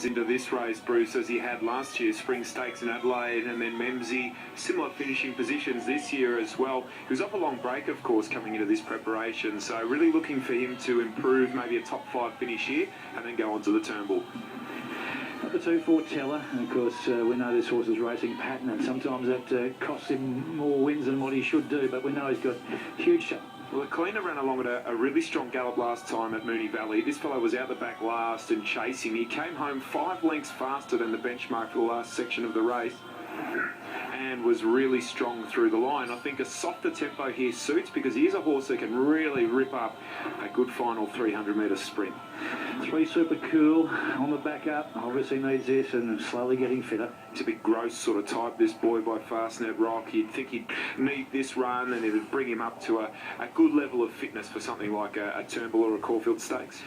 comes into this race, Bruce, as he had last year, Spring Stakes in Adelaide, and then Memsey, similar finishing positions this year as well. He was off a long break, of course, coming into this preparation, so really looking for him to improve, maybe a top 5 finish here, and then go on to the Turnbull. Number 2, FORETELLER, and of course we know this horse is racing pattern, and sometimes that costs him more wins than what he should do, but we know he's got huge... Well, the cleaner ran along at a really strong gallop last time at Moonee Valley. This fellow was out the back last and chasing. He came home 5 lengths faster than the benchmark for the last section of the race and was really strong through the line. I think a softer tempo here suits because he is a horse that can really rip up a good final 300-metre sprint. 3 Super Cool on the back up, obviously needs this and slowly getting fitter. He's a bit gross sort of type, this boy by Fastnet Rock. You'd think he'd need this run and it would bring him up to a good level of fitness for something like a Turnbull or a Caulfield Stakes.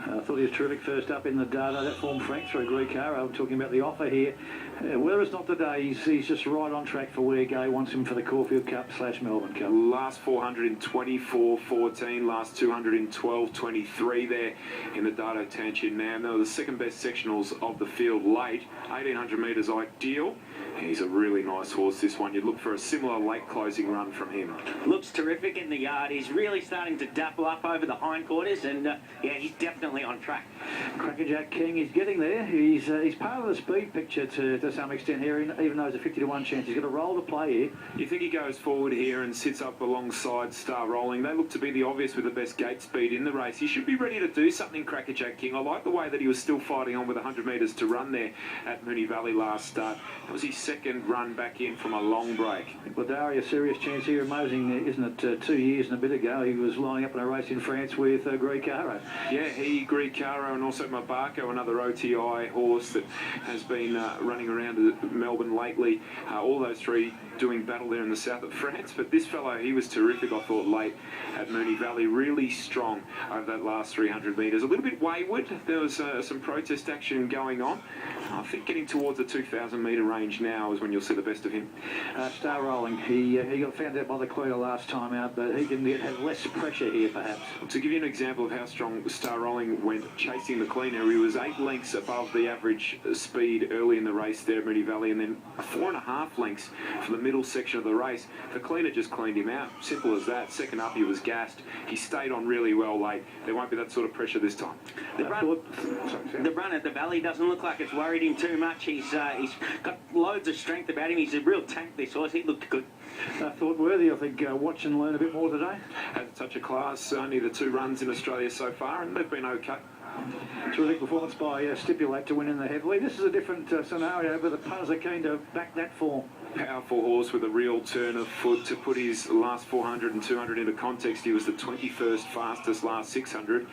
I thought he was terrific first up in the data. That formed Frank through Greekara. I'm talking about the offer here. Whether it's not today, he's just right on track for where Gay wants him for the Caulfield Cup / Melbourne Cup. Last 424.14, last 212.23 there in the Dardo Tanchen now. They were the second best sectionals of the field late. 1800 metres ideal. He's a really nice horse, this one. You'd look for a similar late closing run from him. Looks terrific in the yard. He's really starting to dapple up over the hindquarters, and yeah, he's definitely on track. Crackerjack King, he's getting there. He's part of the speed picture to some extent here, even though it's a 50-1 chance. He's got a role to play here. You think he goes forward here and sits up alongside Star Rolling. They look to be the obvious with the best gate speed in the race. He should be ready to do something, Crackerjack King. I like the way that he was still fighting on with 100 metres to run there at Moonee Valley last start. That was his second run back in from a long break. Ladari, a serious chance here. Amazing, isn't it? 2 years and a bit ago, he was lining up in a race in France with Greekara. Yeah, Greekara, and also Mabako, another OTI horse that has been running around Melbourne lately. All those three doing battle there in the south of France. But this fellow, he was terrific, I thought, late at Moonee Valley. Really strong over that last 300 metres. A little bit wayward. There was some protest action going on. I think getting towards the 2,000 metre range now is when you'll see the best of him. Star Rolling, he got found out by the cleaner last time out, but he can have less pressure here, perhaps. To give you an example of how strong Star Rolling went chasing the cleaner, he was 8 lengths above the average speed early in the race there at Moonee Valley, and then 4.5 lengths for the middle section of the race. The cleaner just cleaned him out. Simple as that. Second up, he was gassed. He stayed on really well late. There won't be that sort of pressure this time. The run at the Valley doesn't look like it's worried him too much. He's got loads of strength about him. He's a real tank, this horse. He looked good. Thought worthy, I think. Watch and learn a bit more today. Had a touch of class. Only the 2 runs in Australia so far, and they've been okay. Terrific performance by Stipulate to win in the heavily. This is a different scenario, but the punters are keen to back that form. Powerful horse with a real turn of foot. To put his last 400 and 200 into context, he was the 21st fastest last 600.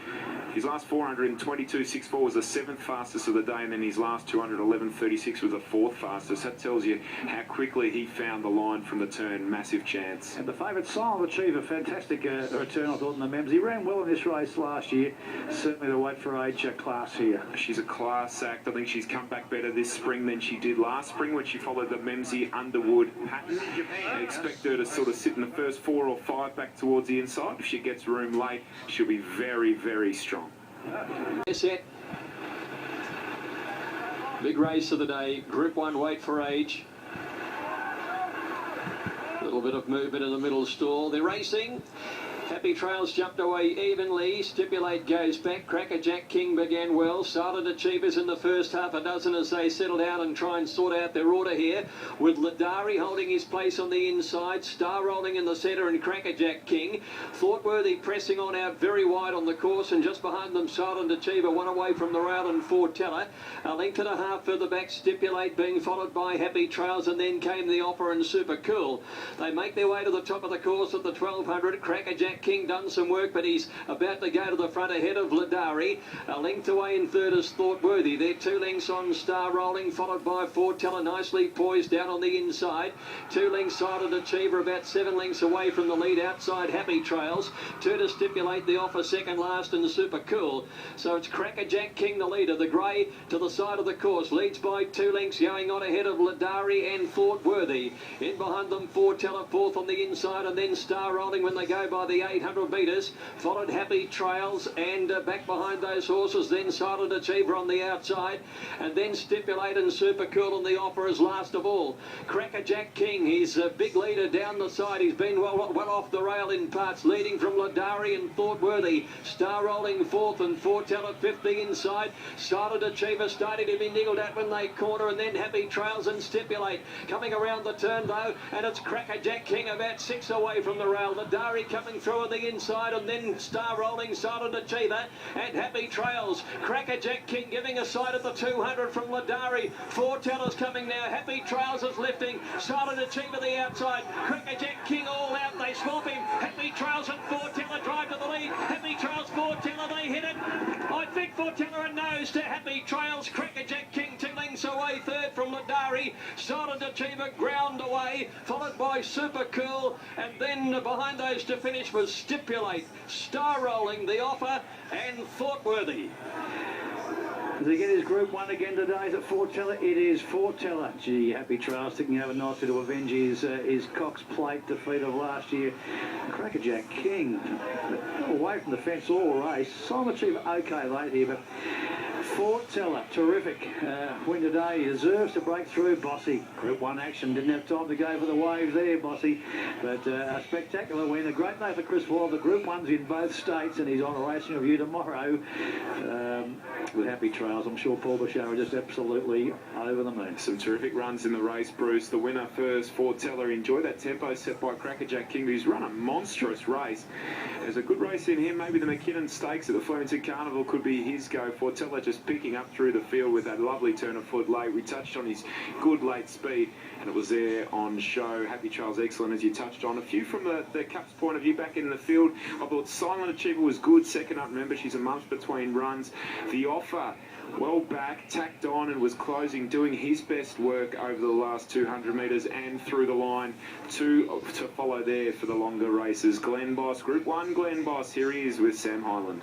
His last 400 in 22.64 was the 7th fastest of the day, and then his last 200, 11.36 was the 4th fastest. That tells you how quickly he found the line from the turn. Massive chance. And the favourite Silent Achiever, fantastic return, I thought, in the Mems. He ran well in this race last year. Certainly the weight for age class here. She's a class act. I think she's come back better this spring than she did last spring when she followed the Memsey Underwood pattern. I expect her to sort of sit in the first 4 or 5 back towards the inside. If she gets room late, she'll be very, very strong. Set. Big race of the day. Group 1 weight for age. A little bit of movement in the middle stall. They're racing. Happy Trails jumped away evenly. Stipulate goes back. Crackerjack King began well. Silent Achievers in the first half a dozen as they settle down and try and sort out their order here. With Ladari holding his place on the inside. Star Rolling in the centre and Crackerjack King. Thoughtworthy pressing on out very wide on the course, and just behind them Silent Achiever, 1 away from the rail, and FORETELLER. A length and a half further back, Stipulate being followed by Happy Trails, and then came the offer and Super Cool. They make their way to the top of the course at the 1200. Crackerjack King done some work, but he's about to go to the front ahead of Ladari. A length away in third is Thoughtworthy. They're 2 lengths on Star Rolling, followed by FORETELLER, nicely poised down on the inside. 2 lengths Silent Achiever, about 7 lengths away from the lead outside Happy Trails. 2 to Stipulate, the offer second last, and Super Cool. So it's Crackerjack King the leader. The grey to the side of the course leads by 2 lengths, going on ahead of Ladari and Thoughtworthy. In behind them FORETELLER, fourth on the inside, and then Star Rolling when they go by the 800 metres. Followed Happy Trails and back behind those horses. Then Silent Achiever on the outside. And then Stipulate and Super Cool on the offer as last of all. Crackerjack King, he's a big leader down the side. He's been well off the rail in parts, leading from Ladari and Thoughtworthy. Star Rolling fourth and Foreteller fifth the inside. Silent Achiever starting to be niggled at when they corner, and then Happy Trails and Stipulate coming around the turn though, and it's Crackerjack King about 6 away from the rail. Ladari coming through on the inside, and then Star Rolling, Silent Achiever and Happy Trails. Crackerjack King giving a sight at the 200 from Ladari. Foreteller's coming now. Happy Trails is lifting. Silent Achiever the outside. Crackerjack King all out. They swap him. Happy Trails and Foreteller drive to the lead. Happy Trails, Foreteller, they hit it. I think Foreteller a nose to Happy Trails. Crackerjack King 2 lengths away. Third from Ladari. Silent Achiever ground away. Followed by Super Cool. And then behind those to finish was Stipulate, Star Rolling, the offer, and Thoughtworthy. Does he get his Group 1 again today? Is it Foreteller? It is Foreteller. Gee, Happy Trails sticking over nicely to avenge his Cox Plate defeat of last year. Crackerjack King away from the fence all race. Silent Achiever okay late here, but Foreteller, terrific win today. He deserves to break through. Bossy, Group 1 action. Didn't have time to go for the waves there, Bossy. But a spectacular win. A great day for Chris Wall. The Group 1's in both states, and he's on a racing review tomorrow with Happy Trails. I'm sure Paul Bouchard are just absolutely over the moon. Some terrific runs in the race, Bruce. The winner first, Foreteller. Enjoy that tempo set by Crackerjack King, who's run a monstrous race. There's a good race in here. Maybe the McKinnon Stakes at the Flemington Carnival could be his go. Foreteller just picking up through the field with that lovely turn of foot late. We touched on his good late speed, and it was there on show. Happy Trails excellent, as you touched on. A few from the Cup's point of view back in the field. I thought Silent Achiever was good second up. Remember, she's a month between runs. The offer, well back, tacked on, and was closing, doing his best work over the last 200 metres and through the line to follow there for the longer races. Glen Boss, Group 1 Glen Boss. Here he is with Sam Hyland.